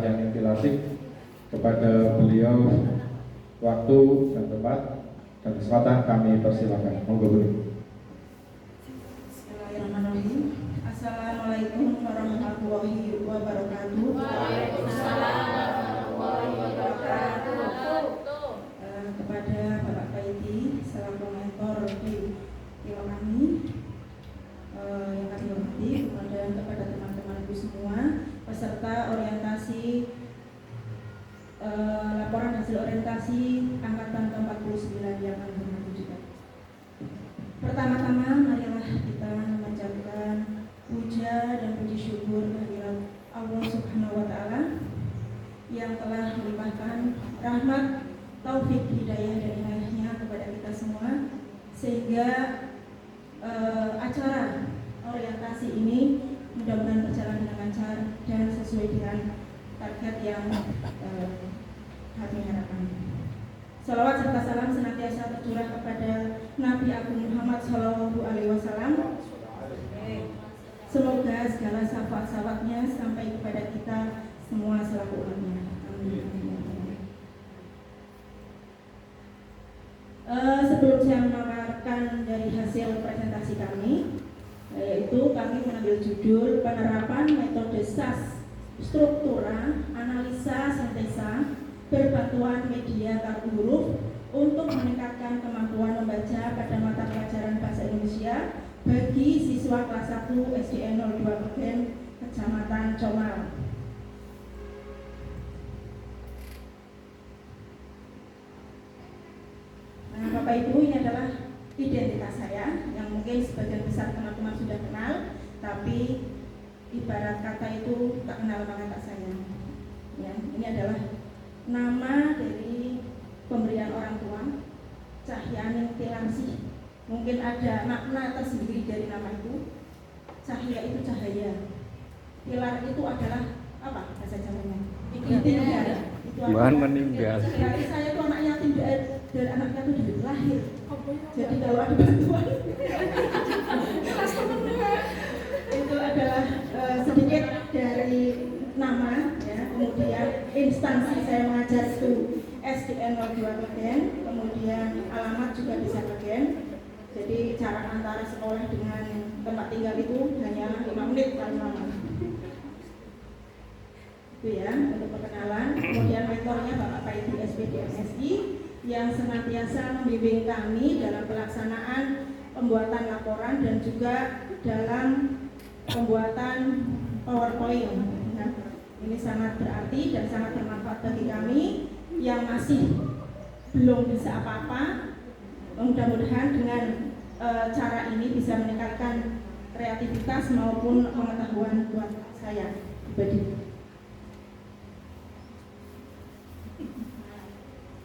yang inspiratif kepada beliau waktu dan tempat dan kesempatan kami persilakan. Monggo Bu. Bismillahirrahmanirrahim. Assalamualaikum warahmatullahi wabarakatuh. Waalaikumsalam warahmatullahi wabarakatuh. Kepada Bapak Kaiti selaku mentor di dewan kami, yang kami hormati, kemudian kepada teman-temanku semua peserta orientasi laporan hasil orientasi angkatan ke-49 yang kami hormati juga. Pertama-tama marilah kita memanjatkan puja dan puji syukur kehadirat Allah Subhanahu wa taala yang telah melimpahkan rahmat, taufik, hidayah dan inayahnya kepada kita semua sehingga acara orientasi ini mudah-mudahan berjalan dengan lancar dan sesuai dengan target yang kami harapkan. Salawat serta salam senantiasa tercurah kepada Nabi Agung Muhammad SAW. Semoga segala syafaat-syafaatnya sampai kepada kita semua selaku umatnya. Amin. Sebelum saya memaparkan dari hasil presentasi kami, yaitu kami mengambil judul penerapan metode SAS struktura analisa sintesa berbantuan media kartu huruf untuk meningkatkan kemampuan membaca pada mata pelajaran bahasa Indonesia bagi siswa kelas 1 SDN 02 Peken, Kecamatan Comal. Nah, Bapak Ibu, ini adalah identitas saya yang mungkin sebagian besar teman-teman sudah kenal, tapi ibarat kata itu tak kenal maka tak sayang. Ya, ini adalah nama dari pemberian orang tua, Cahyaning Tilangsih. Mungkin ada makna tersendiri dari nama itu. Cahya itu cahaya. Pilar itu adalah apa bahasa Jawanya? Tinggal. Bahan meninggal. Saya itu anak yatim dari anaknya itu dari lahir. Jadi kalau ada bantuan itu adalah sedikit dari nama, ya. Kemudian instansi saya mengajar itu SDN 02 Peken, kemudian alamat juga bisa Peken. Jadi jarak antara sekolah dengan tempat tinggal itu hanya 5 menit paling lama. Itu ya untuk perkenalan. Kemudian mentornya Bapak Kaiti SPD MSI yang senantiasa membimbing kami dalam pelaksanaan pembuatan laporan dan juga dalam pembuatan PowerPoint. Nah, ini sangat berarti dan sangat bermanfaat bagi kami yang masih belum bisa apa-apa. Mudah-mudahan dengan cara ini bisa meningkatkan kreativitas maupun pengetahuan buat saya pribadi.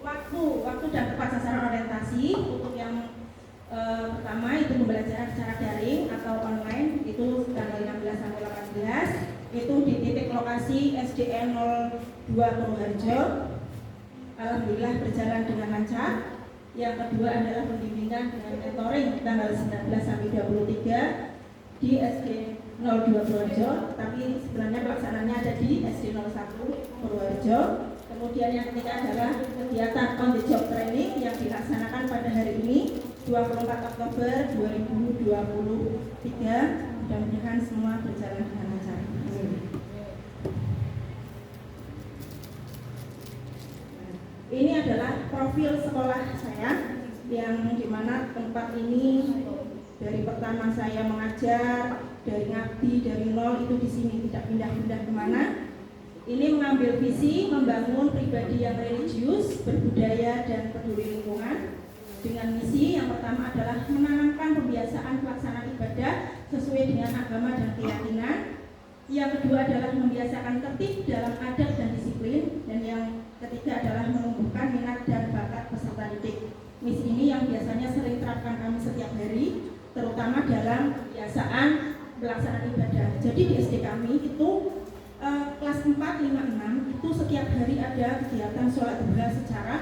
Waktu dan tempat sasaran orientasi untuk yang pertama itu pembelajaran secara daring atau online itu tanggal 16 sampai 18 itu di titik lokasi SDN 02 Purwoharjo. Alhamdulillah berjalan dengan lancar. Yang kedua adalah pembimbingan dengan mentoring tanggal 19 sampai 23 di SD 02 Purwoharjo, tapi sebenarnya pelaksanaannya ada di SD 01 Purwoharjo. Kemudian yang ketiga adalah kegiatan on the job training yang dilaksanakan pada hari ini 24 Oktober 2023. Mudah-mudahan semua berjalan dengan lancar. Ini adalah profil sekolah saya yang dimana tempat ini dari pertama saya mengajar, dari ngabdi, dari nol itu di sini tidak pindah-pindah kemana. Ini mengambil visi membangun pribadi yang religius, berbudaya dan peduli lingkungan dengan misi yang pertama adalah menanamkan pembiasaan pelaksanaan ibadah sesuai dengan agama dan keyakinan. Yang kedua adalah membiasakan tertib dalam adab dan disiplin, dan yang ketiga adalah menumbuhkan minat dan bakat peserta didik. Misi ini yang biasanya sering terapkan kami setiap hari, terutama dalam kebiasaan pelaksanaan ibadah. Jadi di SD kami itu kelas 4, 5, 6 itu setiap hari ada kegiatan sholat duha secara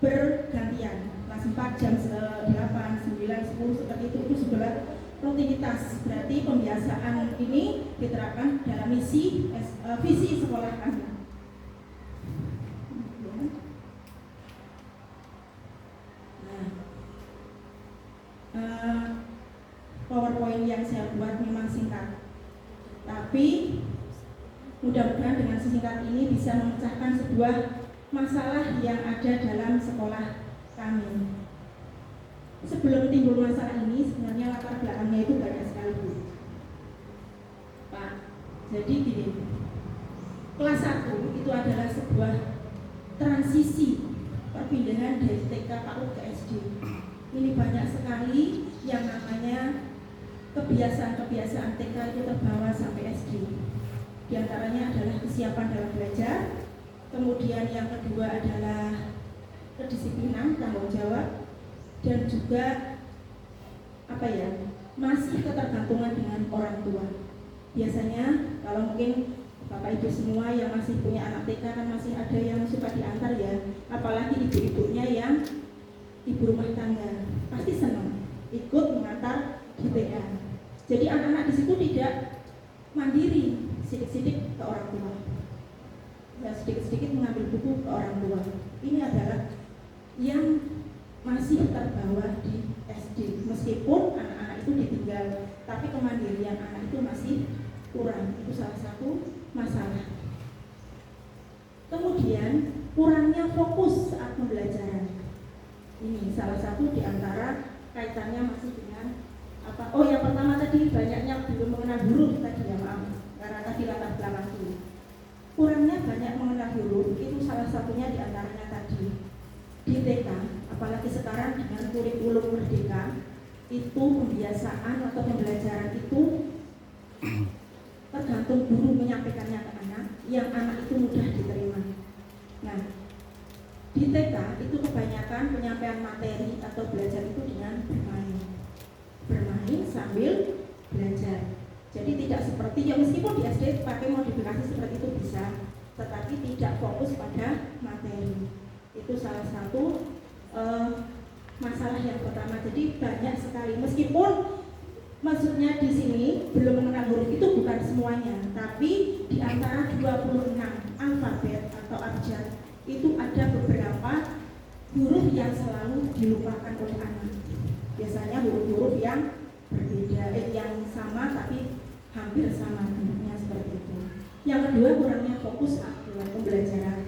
bergantian. Kelas 4 jam 8, 9, 10 seperti itu sebelah rutinitas. Berarti pembiasaan ini diterapkan dalam visi sekolah kami. PowerPoint yang saya buat memang singkat, tapi mudah-mudahan dengan singkat ini bisa memecahkan sebuah masalah yang ada dalam sekolah kami. Sebelum timbul masalah ini, sebenarnya latar belakangnya itu banyak sekali, Bu. Pak, jadi gini, kelas 1 itu adalah sebuah transisi perpindahan dari TK PAUD ke SD. Ini banyak sekali yang namanya kebiasaan-kebiasaan TK itu terbawa sampai SD. Di antaranya adalah kesiapan dalam belajar, kemudian yang kedua adalah kedisiplinan, tanggung jawab, dan juga masih ketergantungan dengan orang tua. Biasanya kalau mungkin Bapak Ibu semua yang masih punya anak TK kan masih ada yang suka diantar ya, apalagi ibu-ibunya yang ibu rumah tangga pasti senang ikut mengantar di TK. Jadi anak-anak di situ tidak mandiri, sidik-sidik ke orang tua, ya sedikit-sedikit mengambil buku ke orang tua. Ini adalah yang masih terbawa di SD, meskipun anak-anak itu ditinggal, tapi kemandirian anak itu masih kurang. Itu salah satu masalah. Kemudian kurangnya fokus saat pembelajaran. Ini salah satu di antara kaitannya masih dengan apa? Oh, yang pertama tadi banyaknya belum mengenal huruf tadi ya, maaf, karena tadi latar belakang dulu. Kurangnya banyak mengenal huruf itu salah satunya di antaranya tadi di TK, apalagi sekarang dengan kurikulum merdeka itu pembiasaan atau pembelajaran itu tergantung guru menyampaikannya ke anak, yang anak itu mudah diterima. Nah, di TK itu kebanyakan penyampaian materi atau belajar itu dengan bermain sambil belajar. Jadi tidak seperti ya, meskipun di SD pakai modifikasi seperti itu bisa, tetapi tidak fokus pada materi. Itu salah satu masalah yang pertama. Jadi banyak sekali, meskipun maksudnya di sini belum mengenal huruf itu bukan semuanya, tapi di antara 26 alfabet atau abjad itu ada beberapa huruf yang selalu dilupakan oleh anak. Biasanya huruf-huruf yang berbeda, yang sama tapi hampir sama bentuknya seperti itu. Yang kedua, kurangnya fokus dalam pembelajaran.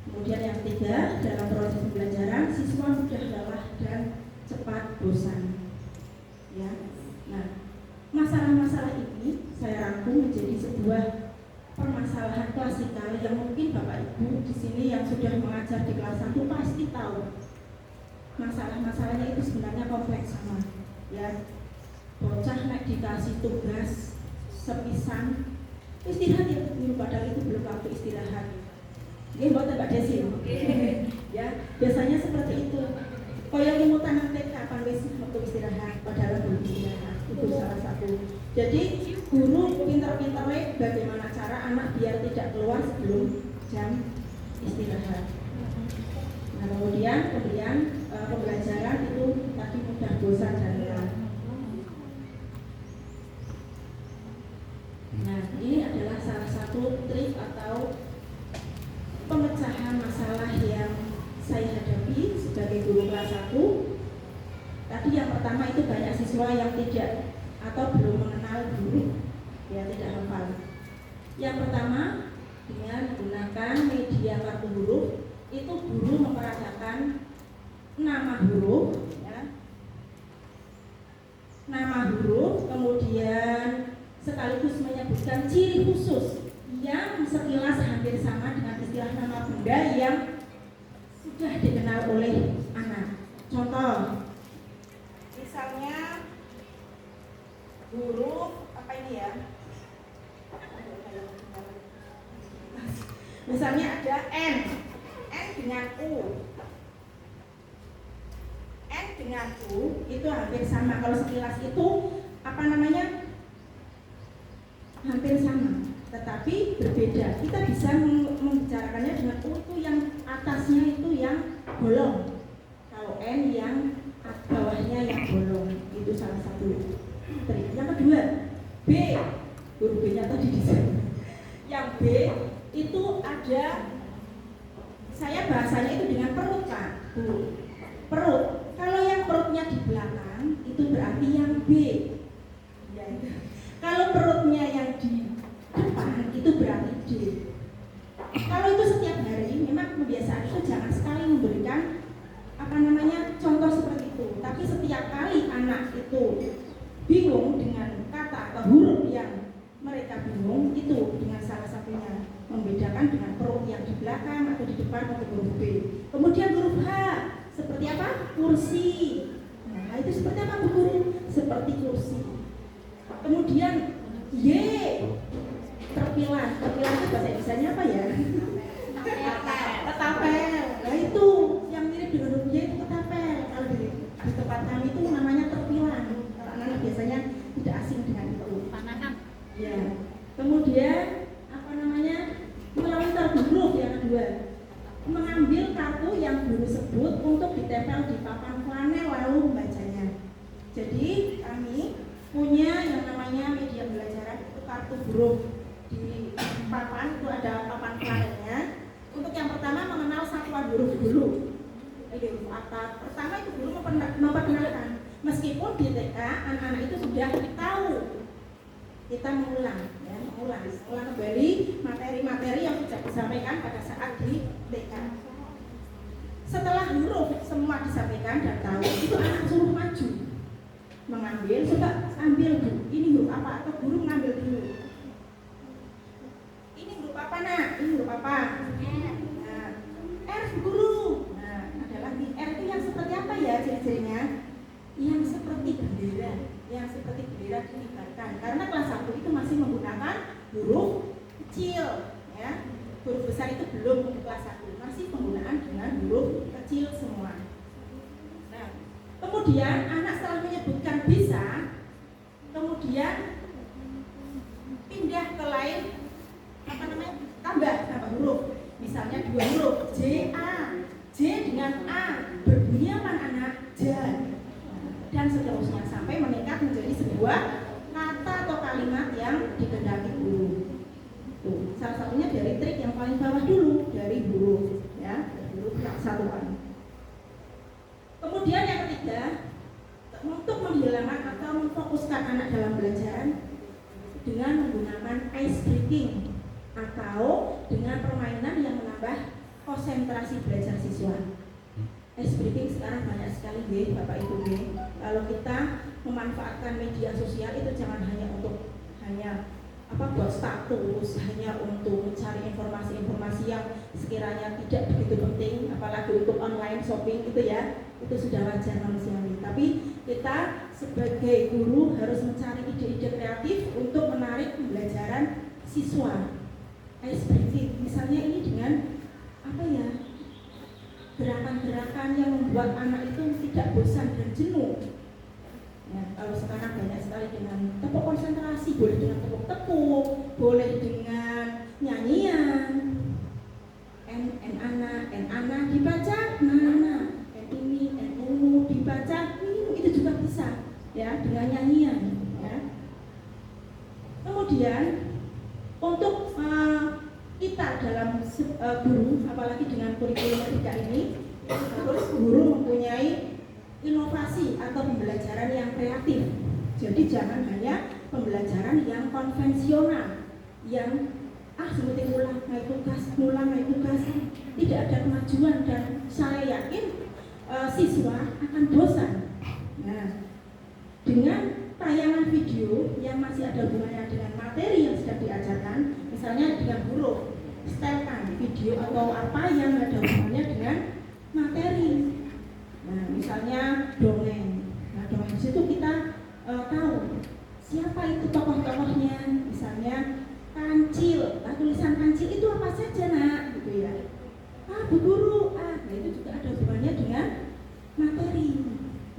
Kemudian yang ketiga, dalam proses pembelajaran siswa mudah lelah dan cepat bosan. Ya. Nah, masalah-masalah ini saya rangkum menjadi sebuah permasalahan klasikal yang mungkin Bapak Ibu di sini yang sudah mengajar di kelas 1 pasti tahu. Masalah-masalahnya itu sebenarnya kompleks sama. Ya, bocah nek dikasih tugas sepisan istirahat ya, padahal itu belum waktu istirahat. Ini buat Mbak Desi. Ya, biasanya seperti itu. Kaya limutan nang TK kapan wis waktu istirahat, padahal belum istirahat. Itu salah satu. Jadi guru pintar-pintar bagaimana cara anak biar tidak keluar sebelum jam istirahat. Nah, kemudian pembelajaran itu tadi mudah bosan dan lelah. Nah, ini adalah salah satu trik atau pemecahan masalah yang saya hadapi sebagai guru kelas 1. Tadi yang pertama itu banyak siswa yang tidak atau belum mengenal huruf, ya tidak hafal. Yang pertama, dengan menggunakan media kartu huruf, itu guru memperagakan nama huruf, ya. Nama huruf, kemudian sekaligus menyebutkan ciri khusus yang sekilas hampir sama dengan istilah nama benda yang sudah dikenal oleh anak. Contoh, misalnya huruf apa ini ya? Misalnya ada N dengan U. N dengan U itu hampir sama. Kalau sekilas itu apa namanya? Hampir sama, tetapi berbeda. Kita bisa membicarakannya dengan U itu yang atasnya itu yang bolong, kalau N yang bawahnya yang bolong. Itu salah satu. ada, saya bahasanya itu dengan perut Pak, Bu. Perut. Kalau yang perutnya di belakang itu berarti yang B. Ya, itu. Kalau perutnya yang di depan itu berarti D. Kalau itu setiap hari, memang kebiasaan itu jangan sekali memberikan contoh seperti itu. Tapi setiap kali anak itu bingung dengan kata atau huruf yang mereka bingung, itu dengan salah satunya membedakan dengan perut yang di belakang atau di depan atau huruf B. Kemudian huruf H seperti apa? Kursi. Nah, itu seperti apa Bu Guru? Seperti kursi. Kemudian Y, terpilah. Terpilah itu bahasa Indonesianya apa ya? Ketapel. Nah itu yang mirip dengan huruf Y itu ketapel. Kalau di tempat kami itu namanya terpilah. Kalau anak-anak biasanya tidak asing dengan itu. Ya. Kemudian melontar huruf yang kedua, mengambil kartu yang guru sebut untuk ditempel di papan flanel lalu membacanya. Jadi kami punya yang namanya media belajaran, itu kartu huruf di papan, itu ada papan flanelnya. Untuk yang pertama mengenal satuan huruf dulu. Ini huruf apa? Pertama itu guru memperkenalkan. Meskipun di TK anak-anak itu sudah tahu, kita mengulang kembali materi-materi yang sudah disampaikan pada saat di TK. Setelah huruf semua disampaikan dan tahu, itu anak suruh maju mengambil, coba ambil Bu, ini huruf apa, atau guru mengambil dulu. Ini huruf apa nak? Ini huruf apa? Nah, R guru. Nah, ada lagi R itu yang seperti apa ya ciri-cirinya? Yang seperti bendera, dikibarkan. Karena kelas 1 itu masih menggunakan huruf kecil, ya. Huruf besar itu belum untuk kelas 1, masih penggunaan dengan huruf kecil semua. Nah, kemudian anak setelah menyebutkan bisa, kemudian pindah ke lain, tambah huruf. Misalnya 2 huruf, J A, J dengan A berbunyi apa anak? Jan. Dan seterusnya sampai meningkat menjadi sebuah kata atau kalimat yang dikehendaki guru. Tuh, salah satunya dari trik yang paling bawah dulu, dari huruf, ya, huruf yang satuan. Kemudian yang ketiga, untuk menghilangkan atau memfokuskan anak dalam belajar dengan menggunakan ice breaking atau dengan permainan yang menambah konsentrasi belajar siswa. Ice breaking sekarang banyak sekali Bapak Ibu. Kalau kita memanfaatkan media sosial itu jangan hanya buat status, hanya untuk mencari informasi-informasi yang sekiranya tidak begitu penting, apalagi untuk online shopping itu ya, itu sudah wajar manusiawi. Tapi kita sebagai guru harus mencari ide-ide kreatif untuk menarik pembelajaran siswa. Ice breaking misalnya ini dengan gerakan-gerakan yang membuat anak itu tidak bosan dan jenuh. Ya, kalau sekarang banyak sekali dengan tepuk konsentrasi, boleh dengan tepuk-tepuk, boleh dengan nyanyian. N anak dibaca, nana, N ini, N unu dibaca, itu juga bisa, ya, dengan nyanyian. Ya. Kemudian untuk kita dalam guru, apalagi dengan kurikulum ketiga ini, harus guru mempunyai inovasi atau pembelajaran yang kreatif. Jadi jangan hanya pembelajaran yang konvensional, yang seperti ngulang naik tugas, tidak ada kemajuan dan saya yakin siswa akan bosan. Nah, dengan tayangan video yang masih ada hubungannya dengan materi yang sedang diajarkan, misalnya dengan huruf, setelkan video atau apa yang ada hubungannya dengan materi. Nah, misalnya dongeng. Nah, dongeng di situ kita tahu siapa itu tokoh-tokohnya. Misalnya kancil. Nah, tulisan kancil itu apa saja nak? Gitu ya. Bu guru. Nah, itu juga ada hubungannya dengan materi.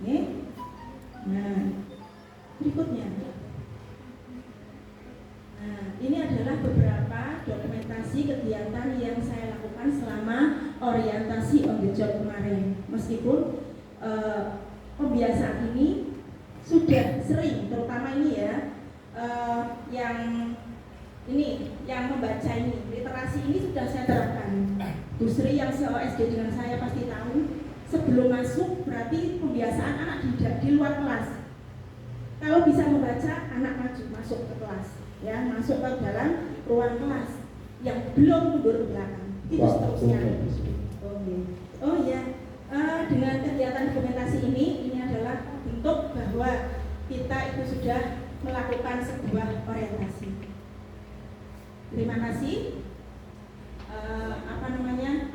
Nih. Nah, berikutnya. Nah, ini adalah beberapa dokumentasi kegiatan yang saya lakukan selama orientasi on the job kemarin. Meskipun pembiasaan ini sudah sering, terutama ini ya, yang membaca ini, literasi ini sudah saya terapkan. Bu Sri yang se-SD dengan saya pasti tahu, sebelum masuk berarti pembiasaan anak di luar kelas. Kalau bisa membaca, anak maju masuk ke kelas, ya, masuk ke dalam ruang kelas. Yang belum mundur ke belakang, itu seterusnya. Oh ya, dengan kegiatan dokumentasi ini adalah bentuk bahwa kita itu sudah melakukan sebuah orientasi. Terima kasih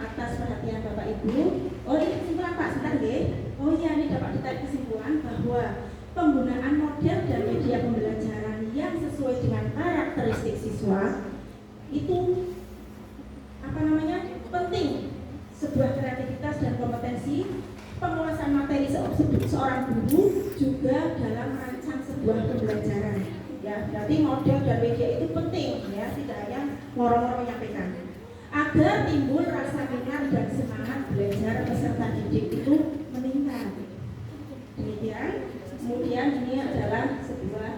atas perhatian Bapak Ibu. Oh, ini kesimpulan Pak, sebentar ya. Oh iya, ini dapat ditarik kesimpulan bahwa penggunaan model dan media pembelajaran yang sesuai dengan karakteristik siswa itu penting. Sebuah kreativitas dan kompetensi penguasaan materi seorang guru juga dalam merancang sebuah pembelajaran. Ya, berarti model dan media itu penting, ya, tidak hanya ngorong-ngorong menyampaikan. Agar timbul rasa minat dan semangat belajar peserta didik itu meningkat. Demikian. Kemudian ini adalah sebuah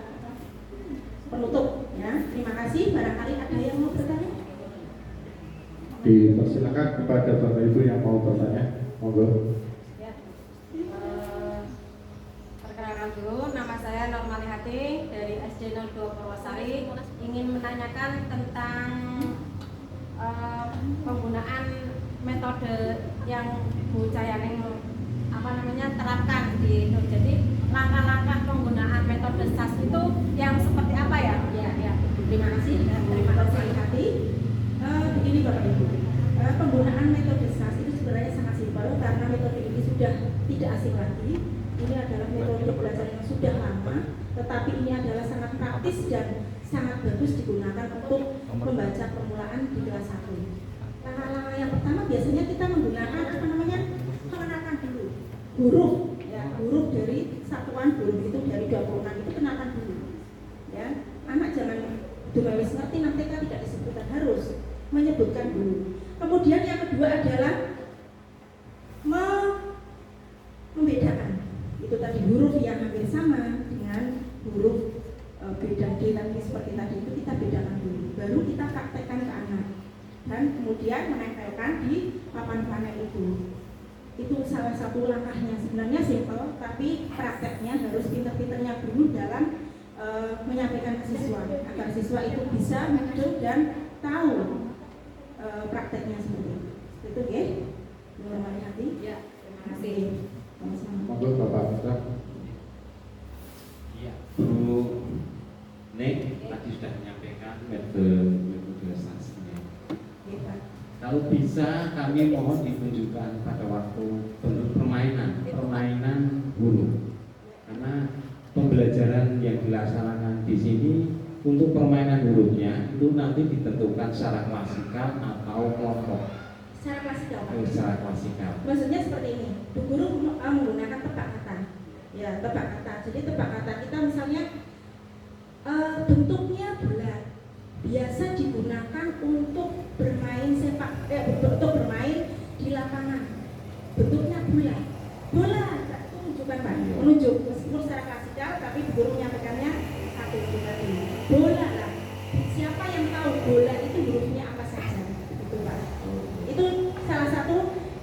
penutup, ya. Terima kasih. Barangkali ada yang mau bertanya? Dipersilakan kepada Bapak Ibu yang mau bertanya. Monggo. Ya. Perkenalkan dulu, nama saya Normali Hati dari SD 02 Purwosari. Ingin menanyakan tentang penggunaan metode yang Bu Cahyani terapkan di itu. Jadi langkah-langkah penggunaan metode SAS itu yang seperti apa ya? Ya. Terima kasih. Terima kasih. Begini Bapak Ibu, penggunaan metode SAS itu sebenarnya sangat simpel karena metode ini sudah tidak asing lagi. Ini adalah metode belajar yang sudah lama, tetapi ini adalah sangat praktis dan sangat bagus digunakan untuk membaca permulaan di kelas 1. Langkah-langkah yang pertama biasanya kita menggunakan mengenalkan dulu huruf, ya, huruf dari satuan huruf itu dari 26 itu kenalkan dulu, ya. Anak jangan wis ngerti nanti kan tidak disebutkan, harus menyebutkan dulu. Kemudian yang kedua adalah membedakan itu tadi huruf yang hampir sama dengan huruf B dan D tadi seperti tadi itu kita bedakan dulu, baru kita praktekkan ke anak dan kemudian menempelkan di papan panel itu. Itu salah satu langkahnya, sebenarnya simpel tapi prakteknya harus pinter-pinternya dulu dalam menyampaikan ke siswa agar siswa itu bisa muncul dan tahu prakteknya seperti itu. Itu ya, Normali Hati. Ya, terima kasih. Monggo Bapak Mitra. Iya, Bu Nek tadi sudah menyampaikan metode SAS-nya. Kalau bisa kami mohon ditunjukkan pada waktu bentuk permainan huruf. Karena pembelajaran yang dilaksanakan di sini untuk permainan hurufnya itu nanti ditentukan secara klasikal atau kelompok. Secara klasikal. Secara klasikal. Maksudnya seperti ini, Bu Guru menggunakan tebak kata. Ya, tebak kata. Jadi tebak kata kita misalnya bentuknya bulat. Biasa digunakan untuk bermain untuk bermain di lapangan. Bentuknya bulat. Bola, itu menunjukkan Pak. Menunjuk meskipun secara klasikal, tapi Bu Guru menyampaikannya satu itu tadi. Bola lah. Siapa yang tahu bola itu hurufnya apa saja? Itu Pak. Itu salah satu.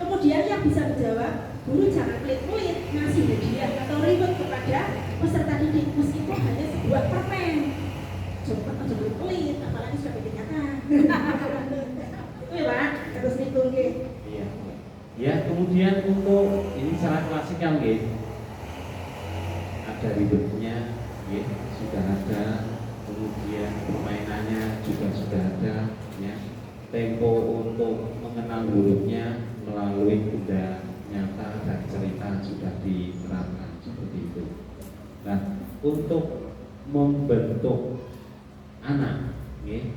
Kemudian yang bisa menjawab, guru jangan pelit-pelit ngasih hadiah atau reward kepada peserta didik meskipun hanya sebuah permen. Coba aja pelit, apalagi sudah kebanyakan. Itu ya Pak, terus hitung gitu. Iya. Ya, kemudian untuk ini secara klasikal gitu. Ada ribetnya, gitu, sudah ada. Kemudian permainannya juga sudah ada, ya. Tempo untuk mengenal hurufnya melalui benda nyata dan cerita sudah diterapkan seperti itu. Nah, untuk membentuk anak, ya,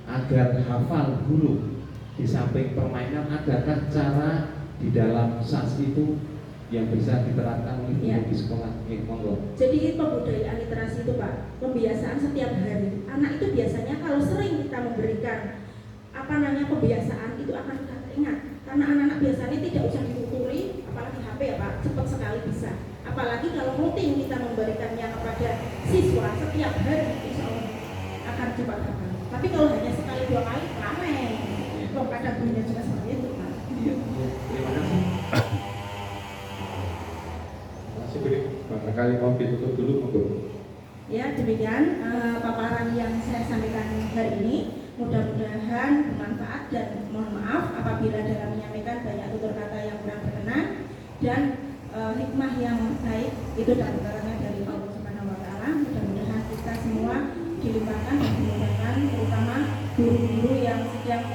agar hafal huruf di samping permainan, adakah cara di dalam SAS itu yang bisa diterapkan oleh guru di sekolah? Monggo. Jadi pembudayaan literasi itu Pak, pembiasaan setiap hari. Anak itu biasanya kalau sering kita memberikan pembiasaan itu akan kita teringat. Karena anak-anak biasanya tidak usah dituturi, apalagi HP ya Pak, cepat sekali bisa. Apalagi kalau rutin kita memberikannya kepada siswa setiap hari, insya Allah akan cepat hafal. Tapi kalau hanya sekali dua kali, ramai. pada bunyinya juga seperti itu, Pak. Iya, terima kasih. Masih beri barangkali mau ditutup dulu monggo. Ya, demikian paparan yang saya sampaikan hari ini. Mudah-mudahan bermanfaat dan mohon maaf apabila dalam menyampaikan banyak tutur kata yang kurang berkenan dan hikmah yang baik itu dapat keterangan dari Allah Subhanahu wa taala. Mudah-mudahan kita semua dilimpahkan dan dimudahkan, terutama guru-guru yang sedang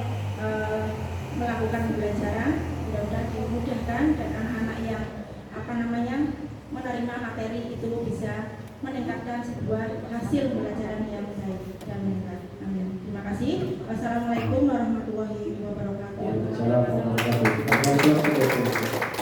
melakukan pembelajaran, mudah-mudahan dimudahkan dan anak-anak yang menerima materi itu bisa meningkatkan sebuah hasil pembelajaran yang baik dan meningkat. Amin. Terima kasih. Wassalamualaikum warahmatullahi wabarakatuh. Waalaikumsalam warahmatullahi wabarakatuh.